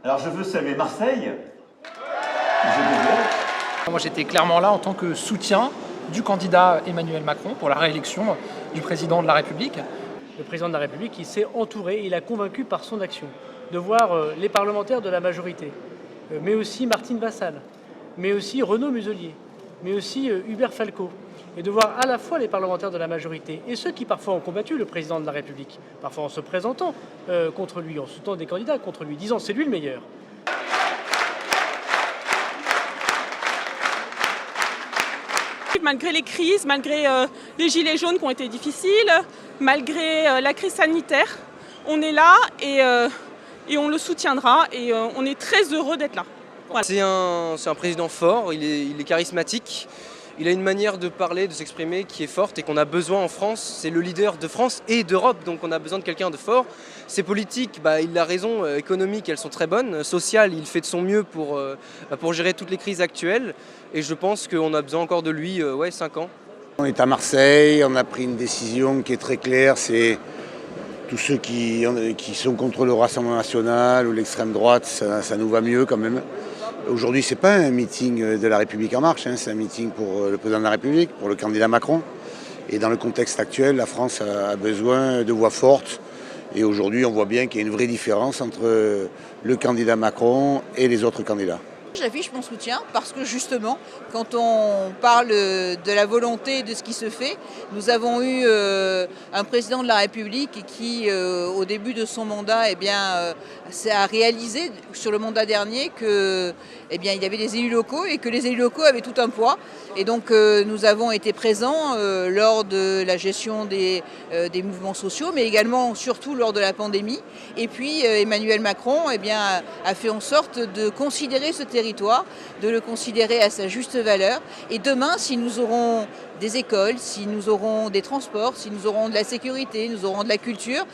Alors je veux saluer Marseille. Moi j'étais clairement là en tant que soutien du candidat Emmanuel Macron pour la réélection du président de la République. Le président de la République, il s'est entouré, il a convaincu par son action de voir les parlementaires de la majorité, mais aussi Martine Vassal, mais aussi Renaud Muselier, mais aussi Hubert Falco, et de voir à la fois les parlementaires de la majorité et ceux qui parfois ont combattu le président de la République, parfois en se présentant contre lui, en soutenant des candidats contre lui, disant c'est lui le meilleur. Malgré les crises, malgré les gilets jaunes qui ont été difficiles, malgré la crise sanitaire, on est là et on le soutiendra et on est très heureux d'être là. Voilà. C'est un président fort, il est charismatique, il a une manière de parler, de s'exprimer qui est forte et qu'on a besoin en France. C'est le leader de France et d'Europe, donc on a besoin de quelqu'un de fort. Ses politiques, il a raison, économiques, elles sont très bonnes. Sociales, il fait de son mieux pour gérer toutes les crises actuelles. Et je pense qu'on a besoin encore de lui, 5 ans. On est à Marseille, on a pris une décision qui est très claire, c'est tous ceux qui sont contre le Rassemblement national ou l'extrême droite, ça nous va mieux quand même. Aujourd'hui, ce n'est pas un meeting de la République en marche, c'est un meeting pour le président de la République, pour le candidat Macron. Et dans le contexte actuel, la France a besoin de voix fortes. Et aujourd'hui, on voit bien qu'il y a une vraie différence entre le candidat Macron et les autres candidats. J'affiche mon soutien parce que justement, quand on parle de la volonté de ce qui se fait, nous avons eu un président de la République qui, au début de son mandat, a réalisé sur le mandat dernier que, il y avait des élus locaux et que les élus locaux avaient tout un poids. Et donc nous avons été présents lors de la gestion des mouvements sociaux, mais également surtout lors de la pandémie. Et puis Emmanuel Macron a fait en sorte de considérer ce territoire, de le considérer à sa juste valeur. Et demain, si nous aurons des écoles, si nous aurons des transports, si nous aurons de la sécurité, nous aurons de la culture,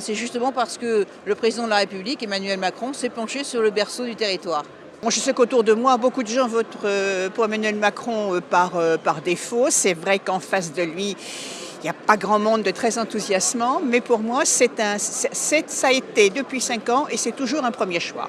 c'est justement parce que le président de la République, Emmanuel Macron, s'est penché sur le berceau du territoire. Je sais qu'autour de moi, beaucoup de gens votent pour Emmanuel Macron par défaut. C'est vrai qu'en face de lui, il n'y a pas grand monde de très enthousiasmant, mais pour moi, ça a été depuis 5 ans et c'est toujours un premier choix.